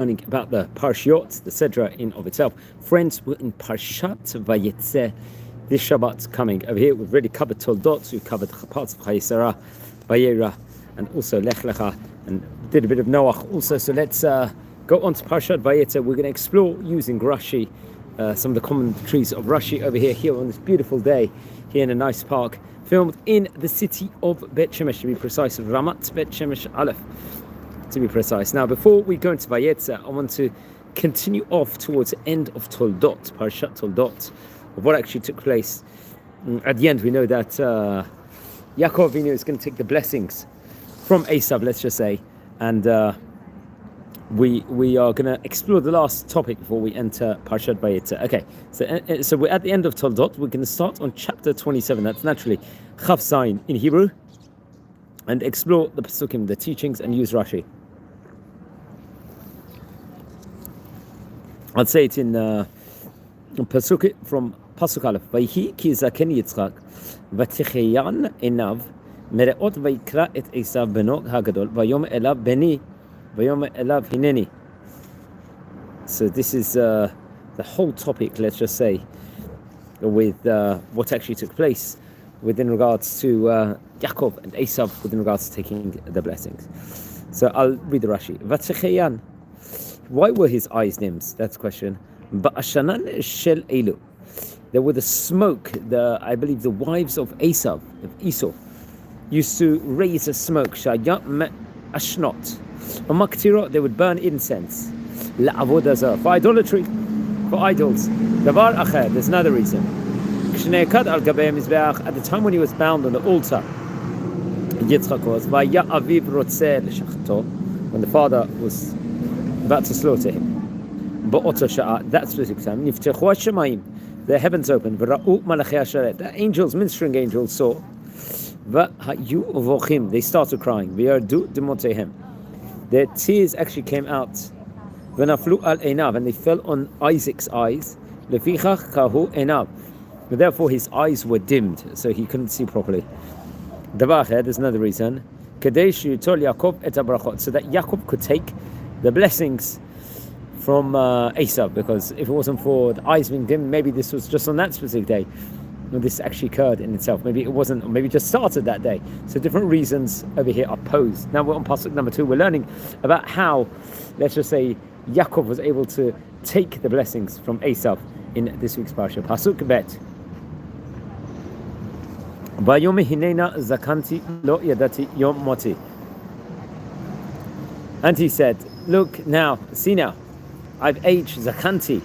learning about the Parshiot, the Sedra in of itself. Friends, we're in Parshat Vayetze. This Shabbat coming over here. We've already covered Toldot, we've covered parts of Chayesara, Vayera, and also Lech Lecha, and did a bit of Noach also. So let's go on to Parshat Vayetze. We're going to explore using Rashi, some of the commentaries of Rashi over here on this beautiful day, here in a nice park, filmed in the city of Bet Shemesh, to be precise, Ramat Bet Shemesh Aleph, to be precise. Now, before we go into Vayetze, I want to continue off towards the end of Toldot, Parshat Toldot, of what actually took place. At the end, we know that Yaakov Avinu is going to take the blessings from Esav, let's just say, and we are going to explore the last topic before we enter Parshat Vayetze. Okay, so we're at the end of Toldot. We're going to start on chapter 27. That's naturally Chav Zayin in Hebrew, and explore the Pesukim, the teachings, and use Rashi. I'd say it in Pasuk from Pasuk Aleph. Vayhi ki zaken Yitzchak, v'ticheyan enav, mereot vayikra et Esav beno hagadol, vayom elav beni, vayom elav hineni. So this is the whole topic, let's just say, with what actually took place within regards to Yaakov and Esav, within regards to taking the blessings. So I'll read the Rashi. V'ticheyan. Why were his eyes dimmed? That's the question. Ba'ashanan shel elu. There were the smoke. I believe the wives of Esav, of Esau, used to raise a smoke. Shayat ashnot. Umaktirot, they would burn incense. La'avodah zarah, for idolatry, for idols. Davar acher, there's another reason. K'shnei al gabei mizbeach, at the time when he was bound on the altar, Yitzchak was, vaya aviv rotzeh l'shachto, when the father was about to slaughter him. Ba'oto sha'a, that specific time, niftechu hashamayim, the heavens opened, v'ra'u malachei hasharet, the angels, ministering angels, saw, v'hayu vochim, they started crying, v'yardu demotehem, their tears actually came out, v'naflu al einav, and they fell on Isaac's eyes, lefichach kahu einav, therefore his eyes were dimmed, so he couldn't see properly. Davacher, there's another reason, kadesh yutol Yaakov et habrachot, so that Yaakov could take the blessings from Esav, because if it wasn't for the eyes being dim, maybe this was just on that specific day when this actually occurred in itself. Maybe it wasn't, or maybe it just started that day. So different reasons over here are posed. Now we're on Pasuk number 2. We're learning about how, let's just say, Yaakov was able to take the blessings from Esav in this week's Parsha. Pasuk Bet. Vayom hinena zakanti lo yadati yom moti. And he said, look now, see now, I've aged, zakanti.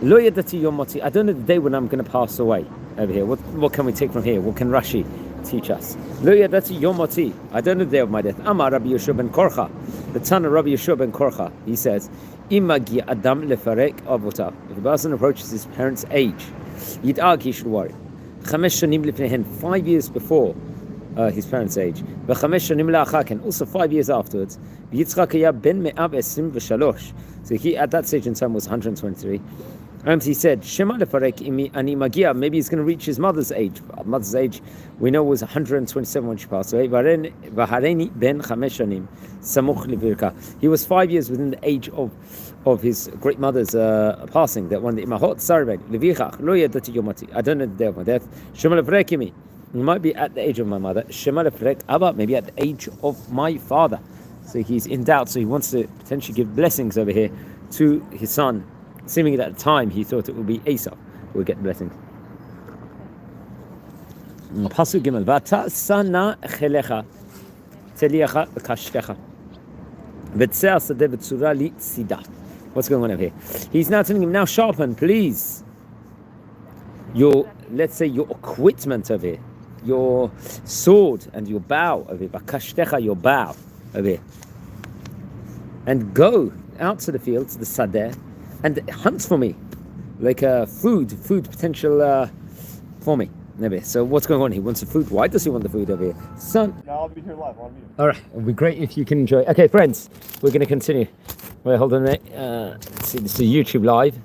Lo yadati yom moti. I don't know the day when I'm going to pass away over here. What can we take from here? What can Rashi teach us? Lo yadati yom moti. I don't know the day of my death. Amar Rabbi Yeshua ben Korcha, the son of Rabbi Yeshua ben Korcha, he says, Imagi adam lefarek avotav. If a person approaches his parents' age, yid'ag, he should worry. 5 years before his parents' age, and also 5 years afterwards. So he at that stage in time was 123, and he said, maybe he's going to reach his mother's age. Mother's age, we know, was 127 when she passed away. He was 5 years within the age of his great mother's passing. That one, the imahot sarved levichach lo yadati yomati. I don't know the day of my death. Shema lefrekimi. He might be at the age of my mother. Shema lefrek Abba, maybe at the age of my father. So he's in doubt. So he wants to potentially give blessings over here to his son. Seemingly at the time he thought it would be Esau who would get the blessings. Pasuk Gimel. Vata sana chelecha teliacha v'kashtecha v'tzeh asadeh v'tzura li tzida. What's going on over here? He's now telling him, now sharpen, please, your, let's say, your equipment over here, your sword and your bow over here, v'kashtecha, your bow over here, and go out to the field, to the sadeh, and hunt for me, like food potential for me. So what's going on? He wants the food. Why does he want the food over here? Son. No, I'll be here live on mute. All right, it'll be great if you can enjoy. Okay, friends, we're going to continue. Wait, hold on a minute. Let's see, this is YouTube live.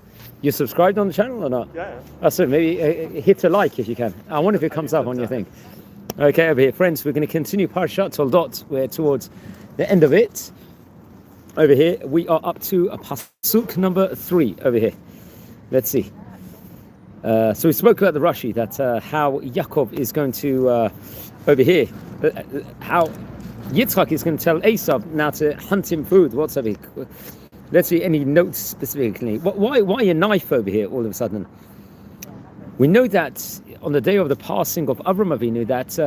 You subscribed on the channel or not? Yeah. Oh, so maybe hit a like if you can. I wonder if it comes up on your thing. Okay, over here, friends, we're going to continue Parshat Toldot. We're towards the end of it. Over here, we are up to a pasuk number 3 over here. Let's see. So we spoke about the Rashi, that how Yaakov is going to, over here, how Yitzchak is going to tell Esav now to hunt him food. What's over here? Let's see any notes specifically. Why a knife over here all of a sudden? We know that on the day of the passing of Avram Avinu, that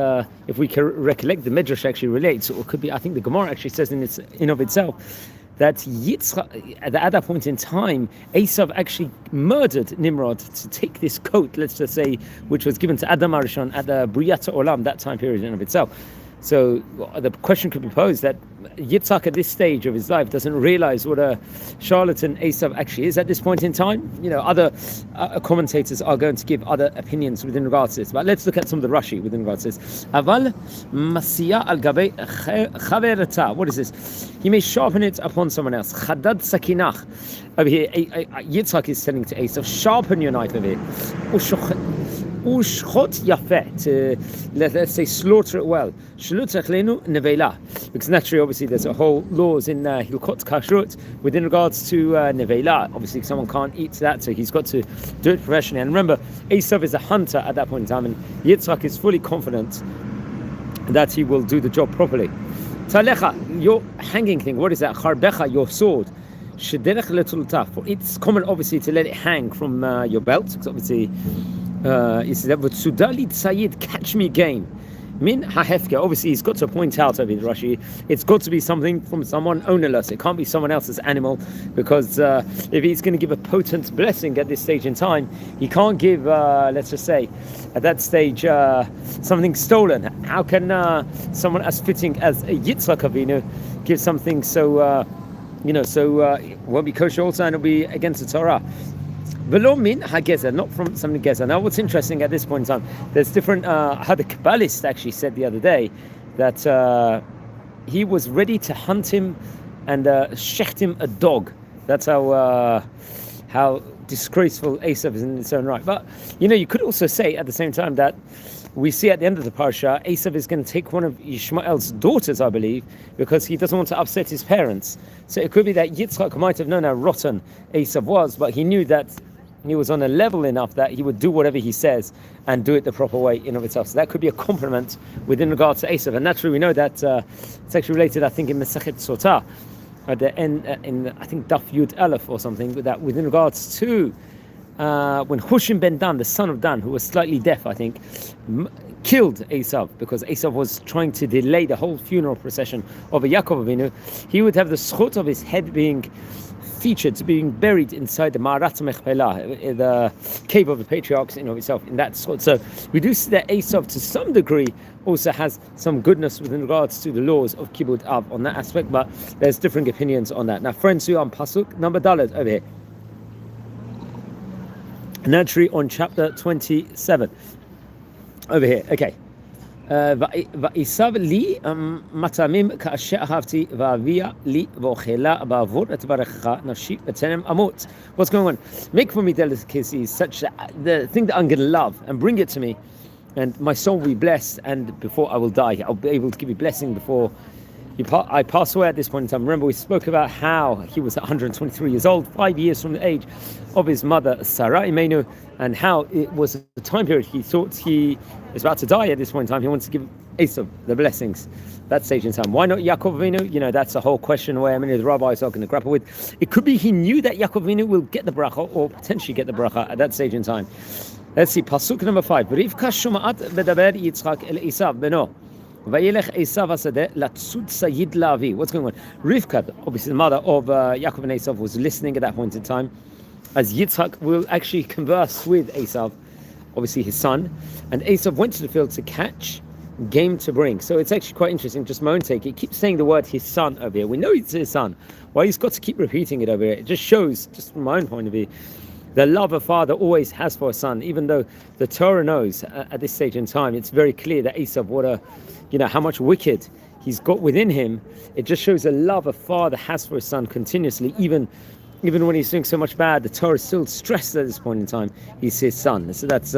if we can recollect, the Midrash actually relates, or it could be, I think the Gemara actually says in of itself, that Yitzchak, at that point in time, Esav actually murdered Nimrod to take this coat, let's just say, which was given to Adam Arishon at the Briyat Olam, that time period in of itself. So the question could be posed that Yitzhak at this stage of his life doesn't realize what a charlatan Esav actually is at this point in time. You know, other commentators are going to give other opinions within regards to this. But let's look at some of the Rashi within regards to this. Aval masiya al gabe chaverata. What is this? He may sharpen it upon someone else. Chadad sakinach. Over here, Yitzhak is telling to Esav, sharpen your knife over here. Ushchot yafet, let's say slaughter it well. Because naturally, obviously, there's a whole laws in Hilkot Kashrut within regards to nevela. Obviously, someone can't eat that, so he's got to do it professionally. And remember, Esav is a hunter at that point in time, and Yitzhak is fully confident that he will do the job properly. Talecha, your hanging thing, what is that? Charbecha, your sword. It's common, obviously, to let it hang from your belt, because obviously. He said, "Sudali Tzayid, catch me game." Min hahefka. Obviously, he's got to point out over Rashi. It's got to be something from someone ownerless. It can't be someone else's animal, because if he's going to give a potent blessing at this stage in time, he can't give, let's just say, at that stage, something stolen. How can someone as fitting as Yitzchak Avinu give something so, it won't be kosher also, and it'll be against the Torah? V'lo min hagezer, not from something gezer. Now, what's interesting at this point in time, there's different. How the Kabbalist actually said the other day that he was ready to hunt him and shecht him a dog. That's how disgraceful Esav is in its own right. But you could also say at the same time that we see at the end of the parsha, Esav is going to take one of Yishmael's daughters, I believe, because he doesn't want to upset his parents. So it could be that Yitzchak might have known how rotten Esav was, but he knew that he was on a level enough that he would do whatever he says and do it the proper way in of itself. So that could be a compliment within regards to Esav. And naturally, we know that it's actually related, I think, in Masechet Sotah, at the end, in I think Daf Yud Aleph or something, that within regards to when Hushim ben Dan, the son of Dan, who was slightly deaf, I think, killed Esav, because Esav was trying to delay the whole funeral procession of a Yaakov Avinu, he would have the schut of his head being featured, being buried inside the Ma'arat Mechpelah, the cave of the patriarchs in of itself, in that schut. So we do see that Esav, to some degree, also has some goodness within regards to the laws of Kibbud Av on that aspect, but there's different opinions on that. Now, friends, who are on Pasuk number Dalet over here. Naturally, on chapter 27 over here. Okay. Va'isav li matamim ka'asher ahavti va'avia li v'ochela ba'avur et barecha nafshi v'tenem amut. What's going on? Make for me delicacies such that the thing that I'm going to love, and bring it to me, and my soul will be blessed, and before I will die, I'll be able to give you blessing before I pass away at this point in time. Remember, we spoke about how he was 123 years old, 5 years from the age of his mother, Sarah Imenu, and how it was the time period he thought he was about to die at this point in time. He wanted to give Esav the blessings that stage in time. Why not Yaakov Avinu? That's a whole question where many of the rabbis are going to grapple with. It could be he knew that Yaakov Avinu will get the bracha, or potentially get the bracha at that stage in time. Let's see, Pasuk number 5. Rivka shuma'at bedaber Yitzchak el Esav beno. What's going on? Rivka, obviously the mother of Yaakov and Esav, was listening at that point in time, as Yitzchak will actually converse with Esav, obviously his son, and Esav went to the field to catch game to bring. So it's actually quite interesting, just my own take. He keeps saying the word his son over here. We know it's his son. Why he's got to keep repeating it over here? It just shows, just from my own point of view, the love a father always has for a son, even though the Torah knows at this stage in time, it's very clear that Esav, how much wicked he's got within him. It just shows the love a father has for his son continuously, even when he's doing so much bad. The Torah is still stressed at this point in time he's his son. So that's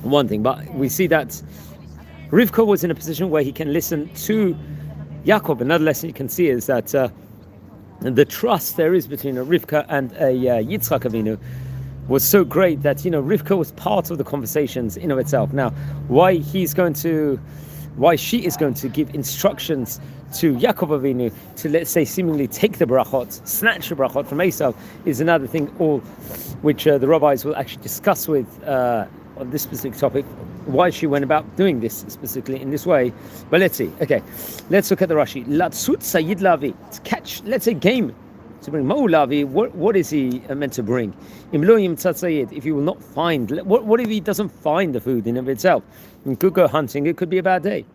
one thing. But we see that Rivka was in a position where he can listen to Yaakov. Another lesson you can see is that And the trust there is between a Rivka and a Yitzchak Avinu was so great that, Rivka was part of the conversations in of itself. Now, why she is going to give instructions to Yaakov Avinu to, let's say, seemingly take the brachot, snatch the brachot from Esav, is another thing, all which the rabbis will actually discuss with on this specific topic, why she went about doing this specifically in this way. But let's see. Okay, let's look at the Rashi. Latsut Sayyid Lavi, to catch, let's say, game, to bring Mo Lavi. What is he meant to bring? If he will not find, what if he doesn't find the food in of itself? He could go hunting, it could be a bad day.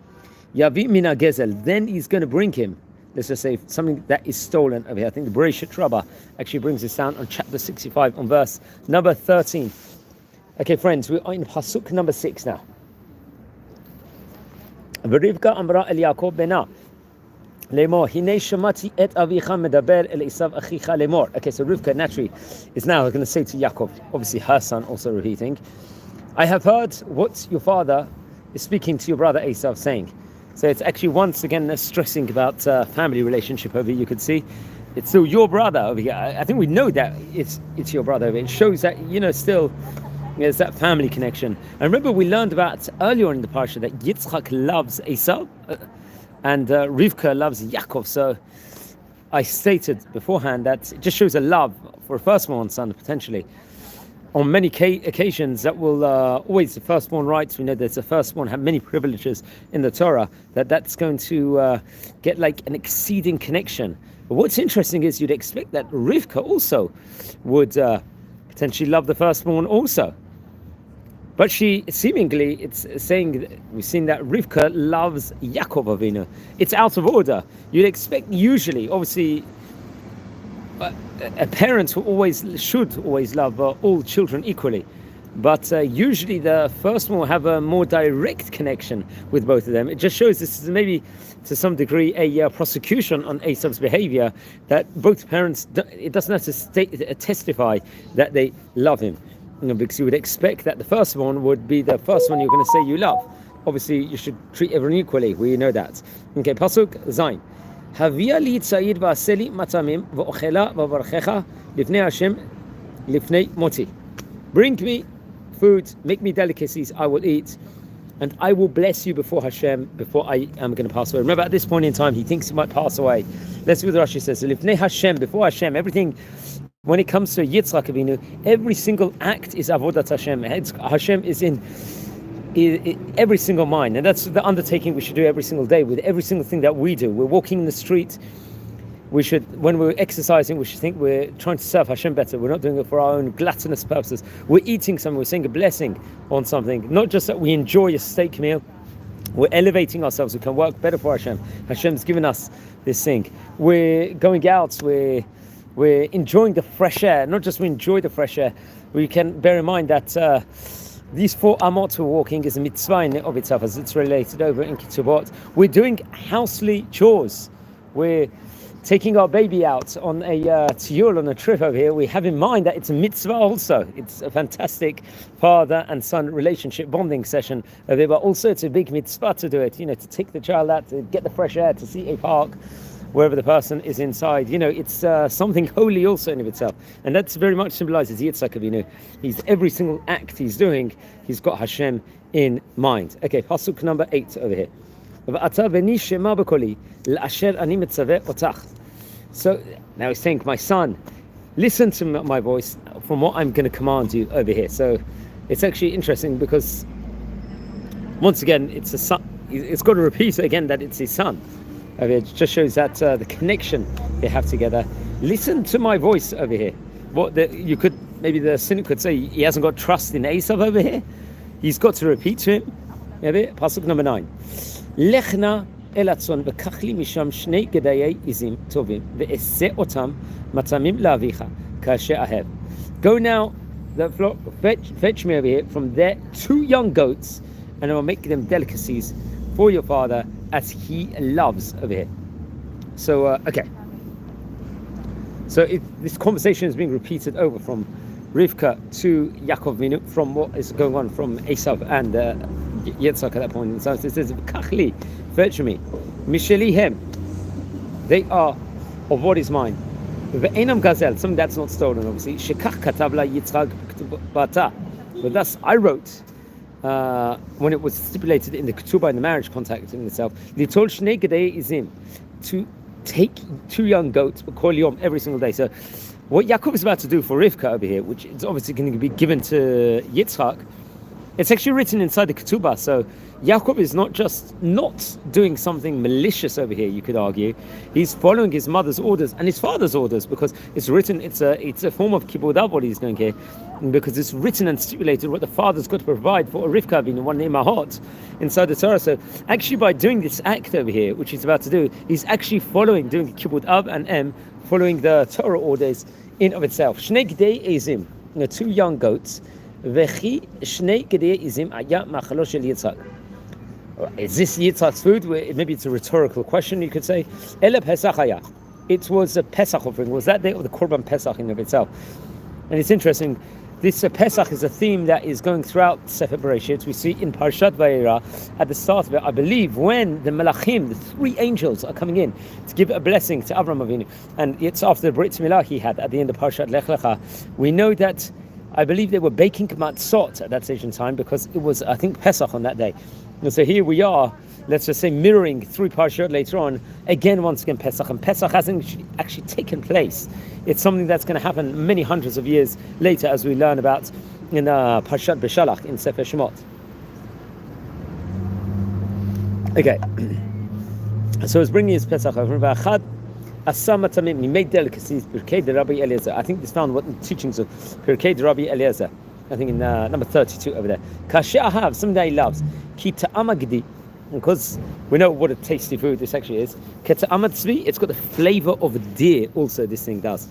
Yavi Mina Gezel, then he's going to bring him, let's just say, something that is stolen over here. I think the Bereshit Rabbah actually brings this down on chapter 65 on verse number 13. Okay, friends, we are in Pasuk number 6 now. V'Rivka amra el Yaakov bena lemor hinei shamati et avicha medaber el Esav achicha lemor. Okay, so Rivka naturally is now going to say to Yaakov, obviously her son also repeating, I have heard what your father is speaking to your brother Esav saying. So it's actually once again stressing about family relationship over here. You could see it's still your brother over here. I think we know that it's your brother over here. It shows that, still there's that family connection. And remember, we learned about earlier in the parsha that Yitzchak loves Esau and Rivka loves Yaakov. So I stated beforehand that it just shows a love for a firstborn son, potentially. On many occasions, that will always, the firstborn rights, we know that the firstborn have many privileges in the Torah, that's going to get like an exceeding connection. But what's interesting is you'd expect that Rivka also would potentially love the firstborn also. But she seemingly, it's saying, we've seen that Rivka loves Yaakov Avinu. It's out of order. You'd expect usually, obviously, a parent should always love all children equally. But usually the firstborn will have a more direct connection with both of them. It just shows this is maybe to some degree a prosecution on Esav's behavior, that both parents, it doesn't have to testify that they love him. Because you would expect that the firstborn would be the first one you're going to say you love. Obviously, you should treat everyone equally. We know that. Okay, Pasuk Zayin. Havia li tzayid v'aseli matamim v'ochela v'varchecha lifnei Hashem lifnei moti. Bring me food, make me delicacies, I will eat, and I will bless you before Hashem, before I am going to pass away. Remember, at this point in time, he thinks he might pass away. Let's see what the Rashi says. Lifnei Hashem, before Hashem, everything. When it comes to Yitzchak Avinu, every single act is avodat Hashem. Hashem is in every single mind, and that's the undertaking we should do every single day with every single thing that we do. We're walking in the street. When we're exercising, we should think we're trying to serve Hashem better. We're not doing it for our own gluttonous purposes. We're eating something. We're saying a blessing on something. Not just that we enjoy a steak meal. We're elevating ourselves. We can work better for Hashem. Hashem's given us this thing. We're going out. We're enjoying the fresh air. Not just we enjoy the fresh air. We can bear in mind that these 4 amot we're walking is a mitzvah in of itself, as it's related over in Ketubot. We're doing housely chores. We're taking our baby out on a tiyul, on a trip over here. We have in mind that it's a mitzvah also. It's a fantastic father and son relationship bonding session over here, but also it's a big mitzvah to do it, to take the child out, to get the fresh air, to see a park, wherever the person is inside. It's something holy also in of itself. And that's very much symbolizes Yitzchak Avinu. He's every single act he's doing, he's got Hashem in mind. Okay, Pasuk number 8 over here. So now he's saying, my son, listen to my voice from what I'm going to command you over here. So it's actually interesting because once again, it's a son. It's got to repeat again that it's his son. It just shows that the connection they have together. Listen to my voice over here. Maybe the cynic could say he hasn't got trust in Esav over here. He's got to repeat to him. Pasuk number 9. Lechna el atzon v'kach li misham shnei gedayei izim tovim ve'eseh otam matamim la'avicha kasher ahev. Go now, the flock, fetch me over here from there 2 young goats, and I will make them delicacies for your father as he loves over here. So, okay. So this conversation is being repeated over from Rivka to Yaakov Avinu, from what is going on from Esav and Yitzchak at that point in time. So it says, fetch me, Mishelihem, they are of what is mine. Ve'enam gazel, something that's not stolen, obviously. Shekach katav la Yitzchak b'Ketubata. But thus I wrote, when it was stipulated in the ketubah, in the marriage contract in itself, litol shnei gedei izim, to take 2 young goats, kol yom, every single day. So what Yaakov is about to do for Rivka over here, which is obviously going to be given to Yitzchak, it's actually written inside the ketubah. So Yaakov is not just not doing something malicious over here, you could argue. He's following his mother's orders and his father's orders, because it's written, it's a form of kibbud av what he's doing here, because it's written and stipulated what the father's got to provide for a Rivka being one imahot inside the Torah. So actually by doing this act over here, which he's about to do, he's actually doing kibbud av and following the Torah orders in of itself. Shnei gdei ezim, 2 young goats. Vechi shnei gdei ezim aya machalo shel Yitzchak. Is this Yitzchak's food? Maybe it's a rhetorical question, you could say. Ele Pesach haya. It was a Pesach offering. Was that day of the Korban Pesach in of itself? And it's interesting. This Pesach is a theme that is going throughout Sefer Bereshit. We see in Parshat Vayetze at the start of it, I believe, when the Malachim, the 3 angels, are coming in to give a blessing to Avram Avinu, and it's after the Brit Milah he had at the end of Parshat Lech Lecha. We know that I believe they were baking matzot at that stage in time, because it was, I think, Pesach on that day. And so here we are, let's just say, mirroring 3 Parashot later on, again, once again, Pesach. And Pesach hasn't actually taken place. It's something that's going to happen many hundreds of years later, as we learn about in Parshat Beshalach in Sefer Shemot. Okay. So it's bringing his Pesach over. He made delicacies, Pirkei de Rabbi Eliezer. I think this found what the teachings of Pirkei de Rabbi Eliezer. I think in number 32 over there. Kasher Ahav, something that he loves. Ki ta'am agdi, because we know what a tasty food this actually is. Ki ta'am tzvi, it's got the flavor of deer. Also, this thing does.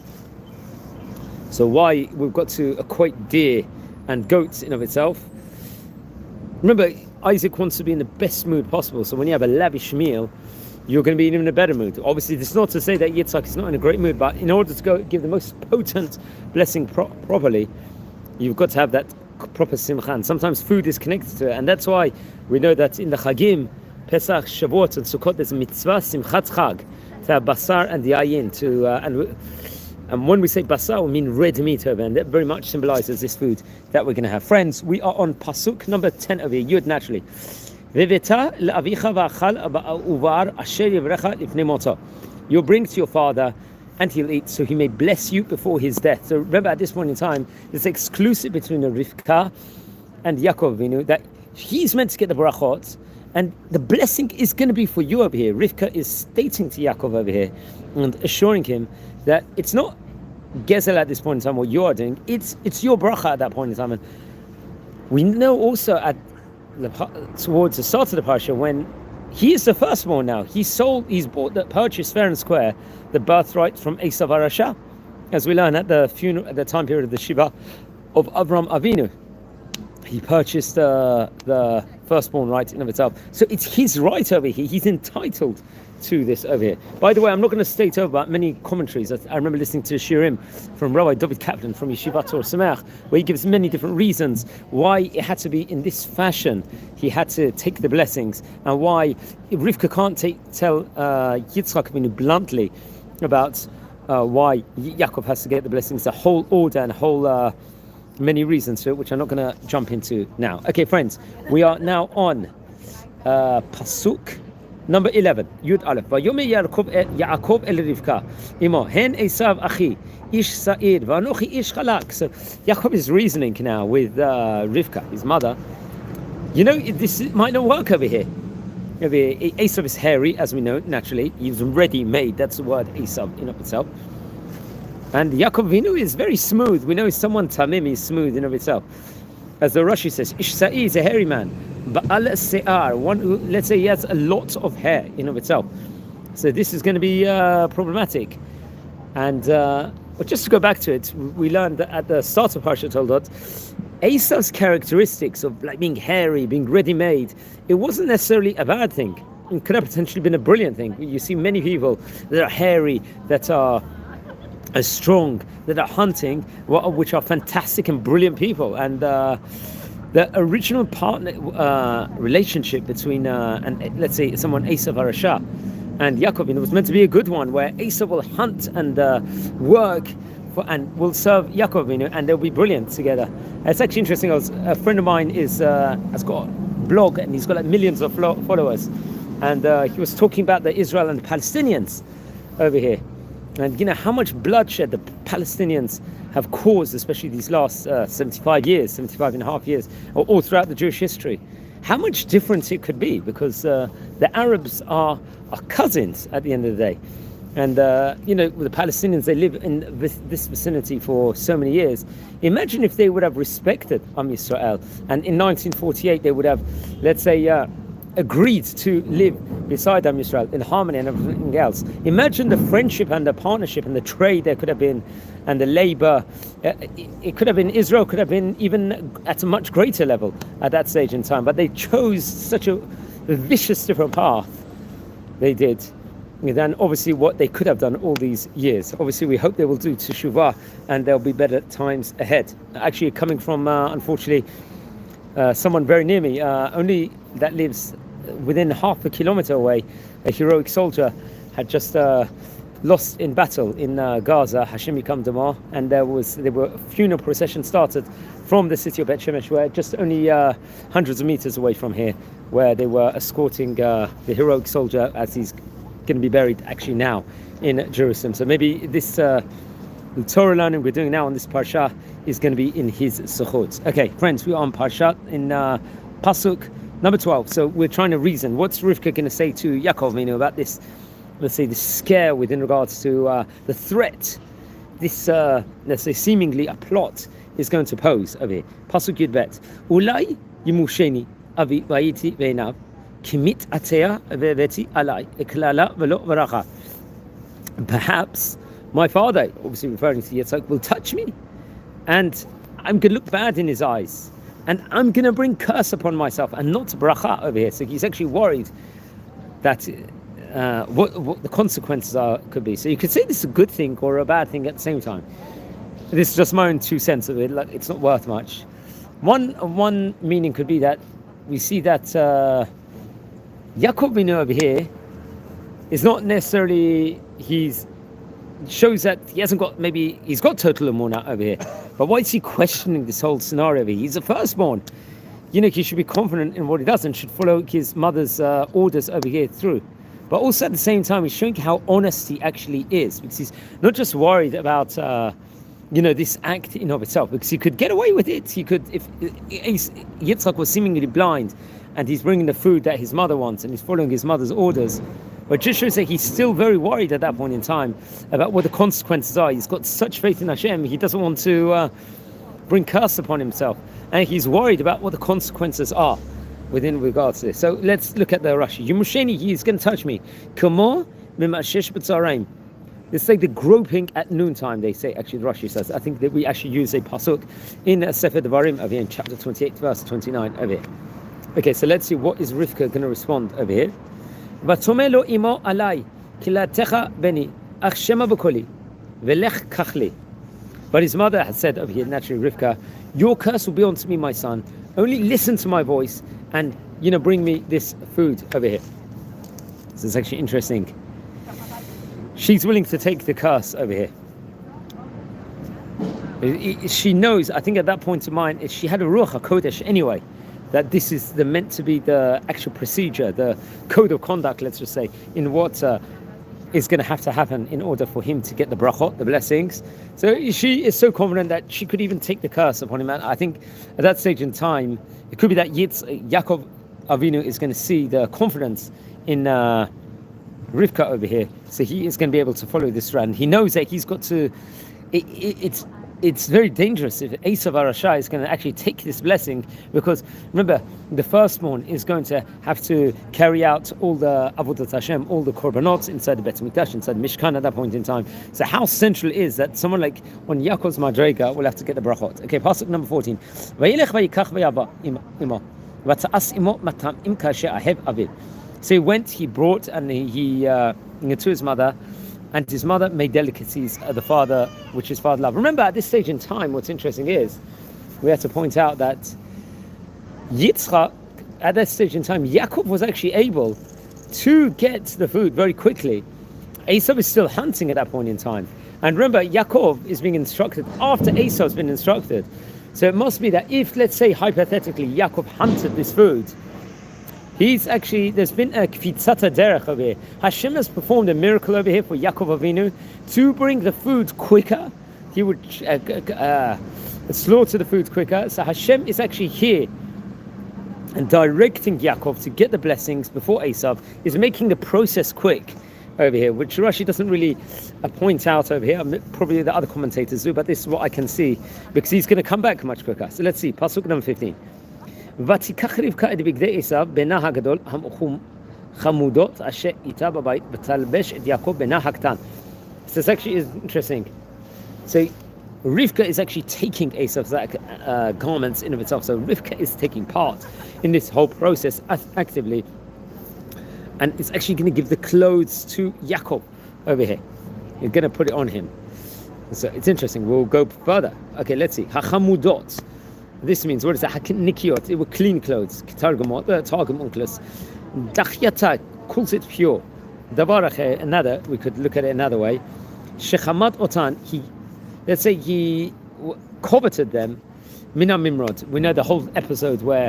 So why we've got to equate deer and goats in of itself? Remember, Isaac wants to be in the best mood possible. So when you have a lavish meal, you're going to be in a better mood. Obviously, this is not to say that Yitzchak is not in a great mood, but in order to give the most potent blessing properly, you've got to have that proper simcha. And sometimes food is connected to it, and that's why we know that in the Chagim, Pesach, Shavuot, and Sukkot, there's a mitzvah simchat chag to have basar and the ayin and when we say basar, we mean red meat over, and that very much symbolizes this food that we're going to have. Friends, we are on pasuk number 10 over here. Yud naturally. You'll bring to your father, and he'll eat, so he may bless you before his death. So remember, at this point in time, it's exclusive between Rivka and Yaakov Avinu, that he's meant to get the brachot, and the blessing is going to be for you over here. Rivka is stating to Yaakov over here and assuring him that it's not gezel at this point in time what you are doing, it's your bracha at that point in time. And we know also towards the start of the parsha, when he is the firstborn now, he's purchased fair and square the birthright from Esav Arasha, as we learn at the funeral, at the time period of the Shiva of Avram Avinu. He purchased the firstborn right in of itself. So it's his right over here. He's entitled to this over here. By the way, I'm not going to state over about many commentaries. I remember listening to Shirim from Rabbi David Kaplan from Yeshivat Or Sameach, where he gives many different reasons why it had to be in this fashion. He had to take the blessings, and why Rivka can't tell Yitzchak Avinu bluntly about why Yaakov has to get the blessings. The whole order and whole many reasons to it, which I'm not going to jump into now. Okay, friends, we are now on pasuk number 11. Yud Aleph. Vayomer Yaakov el Rivka imo hen Esav achi ish sa'id v'anochi ish chalak. So Yaakov is reasoning now with Rivka, his mother. You know, this might not work over here. Esav is hairy, as we know, naturally. He's ready-made. That's the word Esav in of itself. And Yaakov Avinu is very smooth. We know someone tamim is smooth in of itself. As the Rashi says, Ish Sa'i is a hairy man. Ba'al Se'ar, one who, let's say, he has a lot of hair in of itself. So this is going to be problematic. And but just to go back to it, we learned that at the start of Parshat Toldot, Esav's characteristics of like being hairy, being ready-made, it wasn't necessarily a bad thing. It could have potentially been a brilliant thing. You see many people that are hairy, that are strong, that are hunting, which are fantastic and brilliant people. And the original partner relationship between and let's say someone Esav Arasha and Yaakov, it was meant to be a good one, where Esau will hunt and work and will serve Yaakov, and they'll be brilliant together. It's actually interesting. A friend of mine has got a blog, and he's got like millions of followers, and he was talking about the Israel and the Palestinians over here, and how much bloodshed the Palestinians have caused, especially these last 75 and a half years, or all throughout the Jewish history. How much difference it could be, because the Arabs are cousins at the end of the day. And, the Palestinians, they live in this vicinity for so many years. Imagine if they would have respected Am Yisrael, and in 1948 they would have, let's say, agreed to live beside Am Yisrael in harmony and everything else. Imagine the friendship and the partnership and the trade there could have been, and the labor. It could have been, Israel could have been even at a much greater level at that stage in time. But they chose such a vicious different path. They did. Than obviously what they could have done all these years. Obviously, we hope they will do teshuvah, and there'll be better times ahead. Actually, coming from, unfortunately, someone very near me, only that lives within half a kilometer away, a heroic soldier had just lost in battle in Gaza, Hashem Yikam Damah, and there were a funeral procession started from the city of Bet Shemesh, where just only hundreds of meters away from here, where they were escorting the heroic soldier as he's going to be buried actually now in Jerusalem. So maybe this Torah learning we're doing now on this Parsha is going to be in his Suchot. Okay, friends, we are on Parshat in Pasuk number 12. So we're trying to reason. What's Rivka going to say to Yaakov, about this, let's say, this scare within regards to the threat this, let's say, seemingly a plot is going to pose over here. Pasuk Yud Bet. Ulai yimusheni avi vayiti ve'enav. Perhaps my father, obviously referring to Yitzhak, will touch me, and I'm going to look bad in his eyes, and I'm going to bring curse upon myself, and not bracha over here. So he's actually worried that what the consequences could be. So you could say this is a good thing or a bad thing at the same time. This is just my own 2 cents of it. Like, it's not worth much. One meaning could be that we see that Yaakov Avinu over here is not necessarily, shows that he hasn't got, maybe he's got total emunah over here, but why is he questioning this whole scenario over here? He's a firstborn. He should be confident in what he does and should follow his mother's orders over here through. But also at the same time, he's showing how honest he actually is, because he's not just worried about this act in of itself, because he could get away with it. He could, if Yitzhak was seemingly blind, and he's bringing the food that his mother wants, and he's following his mother's orders. But just shows that he's still very worried at that point in time about what the consequences are. He's got such faith in Hashem, he doesn't want to bring curse upon himself. And he's worried about what the consequences are within regards to this. So let's look at the Rashi. Yimusheni, he's going to touch me. Kamo mimashesh b'tzaraim. It's like the groping at noontime, they say. Actually, the Rashi says. I think that we actually use a pasuk in Sefer Devarim over here in chapter 28, verse 29 over here. Okay, so let's see what is Rivka going to respond over here. Vatzomelo imo alai kilatecha beni achshema b'koli velech kachli. But his mother had said over here, naturally, Rivka, your curse will be onto me, my son. Only listen to my voice and bring me this food over here. This is actually interesting. She's willing to take the curse over here. She knows, I think at that point of mind, she had a Ruach HaKodesh anyway, that this is meant to be the actual procedure, the code of conduct, let's just say, in what is going to have to happen in order for him to get the brachot, the blessings. So she is so confident that she could even take the curse upon him. And I think at that stage in time, it could be that Yaakov Avinu is going to see the confidence in Rivka over here. So he is going to be able to follow this strand. He knows that he's got to... It's very dangerous if Esav Arashai is going to actually take this blessing, because remember, the firstborn is going to have to carry out all the Avodat Hashem, all the korbanot inside the Bet Mikdash, inside the Mishkan at that point in time. So how central is that someone like on Yaakov's Madrega will have to get the brachot? Okay, pasuk number 14. So he went, he brought, and he to his mother. And his mother made delicacies the father, which his father loved. Remember, at this stage in time, what's interesting is, we have to point out that Yitzchak, at that stage in time, Yaakov was actually able to get the food very quickly. Esau is still hunting at that point in time. And remember, Yaakov is being instructed after Esau's been instructed. So it must be that if, let's say, hypothetically, Yaakov hunted this food, there's been a kfitzata derech over here. Hashem has performed a miracle over here for Yaakov Avinu to bring the food quicker. He would slaughter the food quicker. So Hashem is actually here and directing Yaakov to get the blessings before Esau, is making the process quick over here, which Rashi doesn't really point out over here. Probably the other commentators do, but this is what I can see, because he's going to come back much quicker. So let's see, Pasuk number 15. ותיקח רבקה את בגדי עשיו בנה הגדול חמודות אשר איתה בבית ותלבש את יעקב בנה הקטן. So this actually is interesting. So Rivka is actually taking Esau's garments in of itself. So Rivka is taking part in this whole process actively, and it's actually going to give the clothes to Yaakov over here. You're going to put it on him. So it's interesting. We'll go further. Okay, let's see. Hachamudot. This means, what is that? Nikiot. It were clean clothes. Targum Onkelos. Dachyata calls it pure. Davar another. We could look at it another way. Shechamat otan. Let's say he coveted them. Mina Mimrod. We know the whole episode where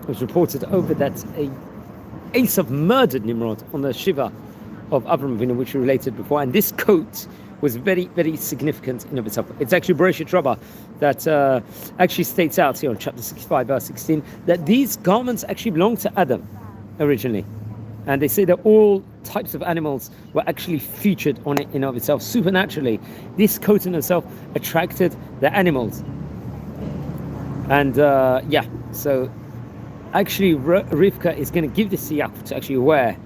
it was reported over that Esau murdered Nimrod on the Shiva of Avram Avinu, which we related before, and this coat was very, very significant in of itself. It's actually Bereshit Rabbah that actually states out here on chapter 65, verse 16, that these garments actually belonged to Adam originally, and they say that all types of animals were actually featured on it in of itself. Supernaturally, this coat in itself attracted the animals, and so actually Rivka is going to give this to Yaakov to actually wear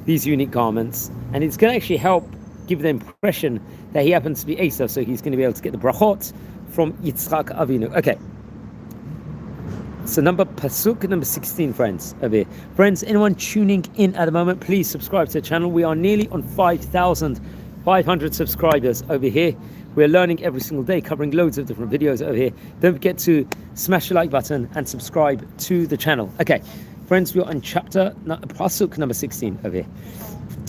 these unique garments, and it's going to actually help give the impression that he happens to be Esau, so he's going to be able to get the brachot from Yitzchak Avinu. Okay, so Pasuk number 16, friends, over here. Friends, anyone tuning in at the moment, please subscribe to the channel. We are nearly on 5,500 subscribers over here. We're learning every single day, covering loads of different videos over here. Don't forget to smash the like button and subscribe to the channel. Okay, friends, we're on Pasuk number 16 over here.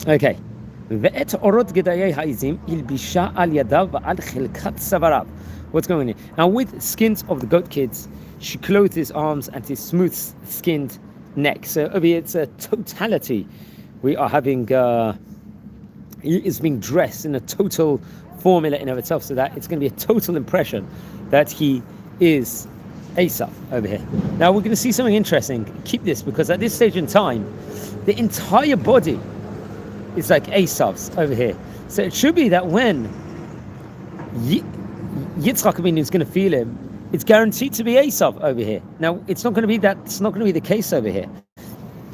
Okay. What's going on here? Now, with skins of the goat kids, she clothed his arms and his smooth-skinned neck. So over here, it's a totality. We are having, he is being dressed in a total formula in of itself, so that it's going to be a total impression that he is Esau over here. Now, we're going to see something interesting. Keep this, because at this stage in time, the entire body is like Esau's over here. So it should be that when Yitzchak Avinu is going to feel him, it's guaranteed to be Esau over here. Now, it's not going to be that. It's not going to be the case over here.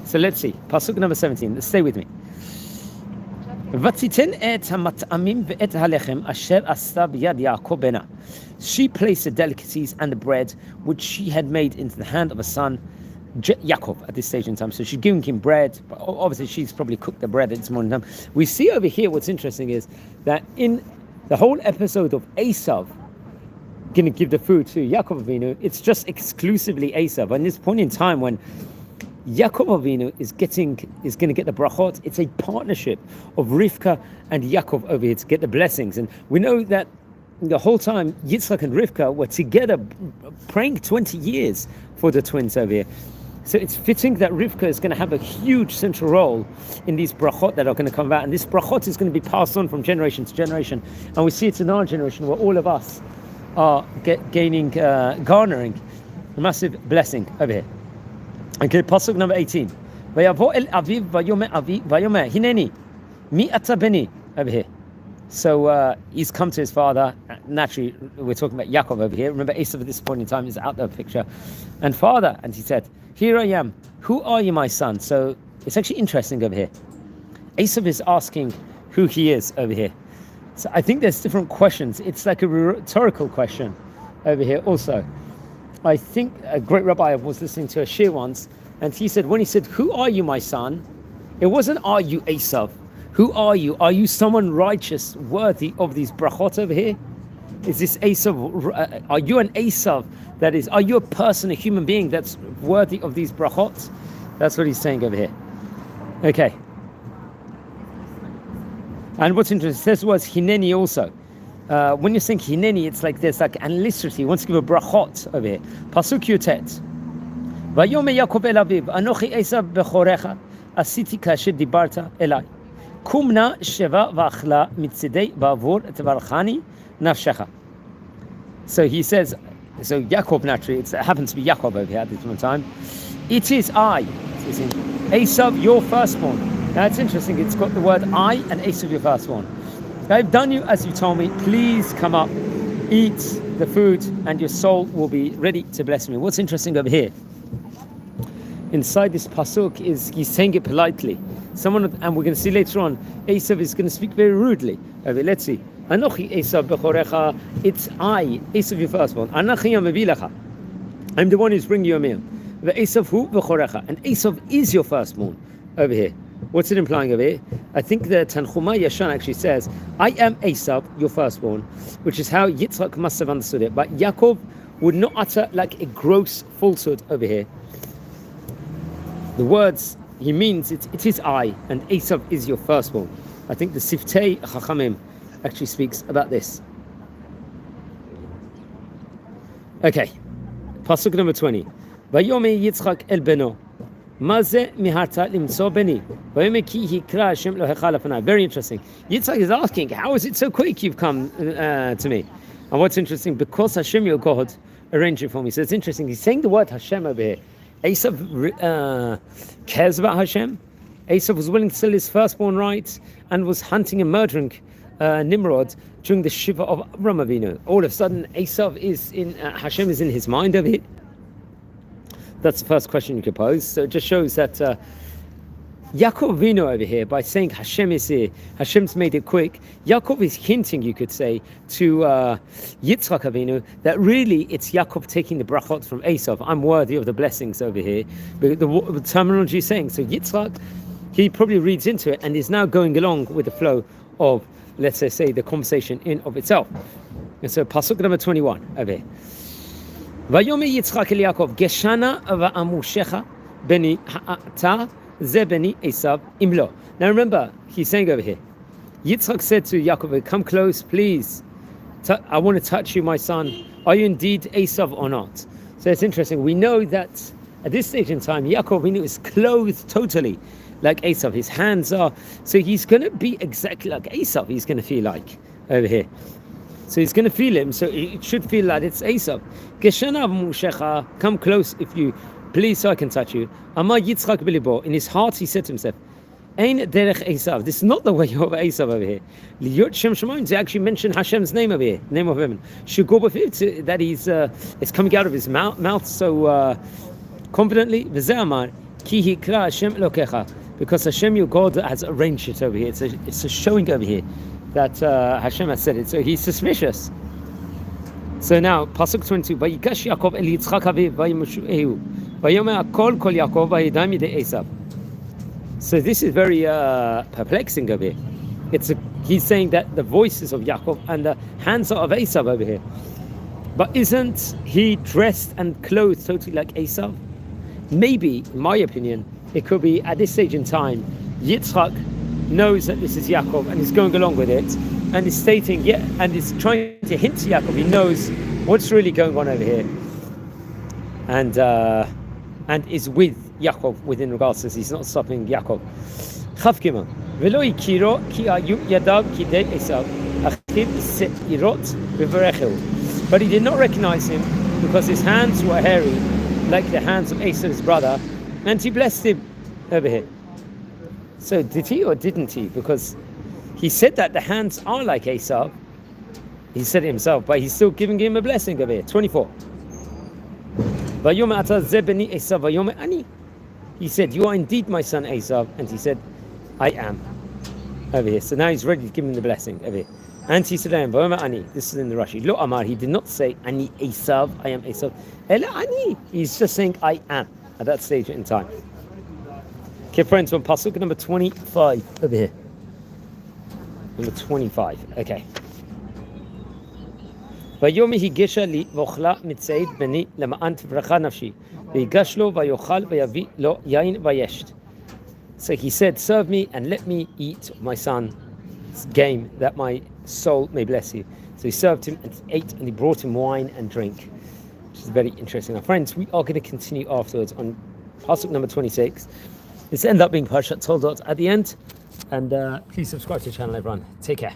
So let's see. Pasuk number 17. Let's stay with me. She placed the delicacies and the bread which she had made into the hand of a son, Yaakov, at this stage in time. So she's giving him bread, but obviously she's probably cooked the bread at this moment in time. We see over here, what's interesting is that in the whole episode of Esau going to give the food to Yaakov Avinu, it's just exclusively Esau. And this point in time when Yaakov Avinu is going to get the brachot, it's a partnership of Rivka and Yaakov over here to get the blessings. And we know that the whole time Yitzchak and Rivka were together praying 20 years for the twins over here. So it's fitting that Rivka is going to have a huge central role in these brachot that are going to come out. And this brachot is going to be passed on from generation to generation. And we see it in our generation where all of us are garnering a massive blessing over here. Okay, Pasuk number 18. Vayavo el aviv vayomer hineni mi ata beni over here. So he's come to his father. Naturally, we're talking about Yaakov over here. Remember, Esau at this point in time is out of the picture. And father, and he said, "Here I am. Who are you, my son?" So it's actually interesting over here. Esau is asking who he is over here. So I think there's different questions. It's like a rhetorical question over here also. I think a great rabbi I was listening to a shir once, and he said, when he said, "Who are you, my son?" it wasn't, "Are you Esau?" Who are you? Are you someone righteous, worthy of these brachot over here? Is this Esau? Are you an Esau? That is, are you a person, a human being that's worthy of these brachot? That's what he's saying over here. Okay. And what's interesting, it says the words hineni also. When you're saying hineni, it's like there's like analyticity. He wants to give a brachot over here. Pasuk Yutet. Vayome Yaakov el Aviv, Anochi Esav bechorecha, asiti kasher dibarta elai. Kumna sheva v'achla mitzidei ba'avur tevarchani nafshecha. So he says, so Yaakov naturally, it happens to be Yaakov over here at this one time. It is I, Esav, your firstborn. Now it's interesting, it's got the word I and Esav, your firstborn. I've done you as you told me, please come up, eat the food, and your soul will be ready to bless me. What's interesting over here, inside this pasuk, is he's saying it politely. Someone, and we're going to see later on, Esav is going to speak very rudely. Okay, let's see. Anochi Esav bechorecha, it's I, Esav your firstborn. Anachi yamevilecha, I'm the one who's bringing you a meal. The Esav hu bechorecha, and Esav is your firstborn over here. What's it implying over here? I think the Tanchumai Yashan actually says, I am Esav, your firstborn, which is how Yitzchak must have understood it. But Yaakov would not utter like a gross falsehood over here. The words he means, it is I, and Esav is your firstborn. I think the Siftei Chachamim actually speaks about this. Okay, pasuk number 20. Vayome Yitzchak el beno. Very interesting. Yitzchak is asking, how is it so quick you've come to me? And what's interesting, because Hashem your God arranged it for me. So it's interesting, he's saying the word Hashem over here. Esav cares about Hashem. Esav was willing to sell his firstborn rights and was hunting and murdering Nimrod during the Shiva of Avram Avinu. All of a sudden, Esav is in, Hashem is in his mind over here. That's the first question you could pose. So it just shows that Yaakov Avinu over here, by saying Hashem is here, Hashem's made it quick, Yaakov is hinting, you could say, to Yitzchak Avinu, that really it's Yaakov taking the brachot from Esav. I'm worthy of the blessings over here. But the terminology is saying, so Yitzchak, he probably reads into it and is now going along with the flow of, let's say, the conversation in of itself. And so pasuk number 21 over here. Vayome Yitzchak el Yaakov, Geshana va'amushecha beni ha'ata ze beni Esav imlo. Now remember, he's saying over here, Yitzchak said to Yaakov, come close, please. I want to touch you, my son. Are you indeed Esav or not? So it's interesting. We know that at this stage in time, Yaakov Avinu is clothed totally like Esav. His hands are, so he's going to be exactly like Esav. He's going to feel like over here. So he's going to feel him, so it should feel that it's Esav. Geshanav mushecha, come close if you please, so I can touch you. Amar Yitzchak b'libo, in his heart he said to himself, Ein derech Esav, this is not the way of Esav over here. Liyot Shem Shemaim, to actually mention Hashem's name over here, name of heaven. Shugor b'fiv, that he's, it's coming out of his mouth so confidently. V'zeh amar, ki hikra Hashem Elokecha, because Hashem your God has arranged it over here. It's a showing over here that Hashem has said it. So he's suspicious. So now, pasuk 22. Vayikash Yaakov el Yitzchak aviv vayimushuehu vayomer akol kol Yaakov vayidam yidei Esav. So this is very perplexing over here. He's saying that the voices of Yaakov and the hands are of Esav over here. But isn't he dressed and clothed totally like Esav? Maybe, in my opinion, it could be at this stage in time, Yitzchak knows that this is Yaakov and is going along with it and is stating, and is trying to hint to Yaakov, he knows what's really going on over here, and is with Yaakov within regards to this. He's not stopping Yaakov. Chav Gimel, V'lo ikiro ki ayu yadav kidei Esav achiv seirot v'varecheu. But he did not recognize him because his hands were hairy like the hands of Esav, his brother, and he blessed him over here. So did he or didn't he? Because he said that the hands are like Esav. He said it himself, but he's still giving him a blessing over here. 24. He said, you are indeed my son Esav. And he said, I am. Over here. So now he's ready to give him the blessing over here. And he said, I am. This is in the Rashi. Lo Amar, he did not say, Ani Esav, I am Esav. Ela Ani. He's just saying, I am, at that stage in time. Okay, friends, on pasuk number 25 over here. Number 25. Okay. ויום הגישה לי ואוכלה מצעד בני למען תברכה נפשי ויגש לו ויאכל ויביא לו יין וישת. So he said, serve me and let me eat my son's game, that my soul may bless you. So he served him and he ate, and he brought him wine and drink, which is very interesting. Now, friends, we are going to continue afterwards on Pasuk number 26. This ends up being Parshat Toldot at the end. And please subscribe to the channel, everyone. Take care.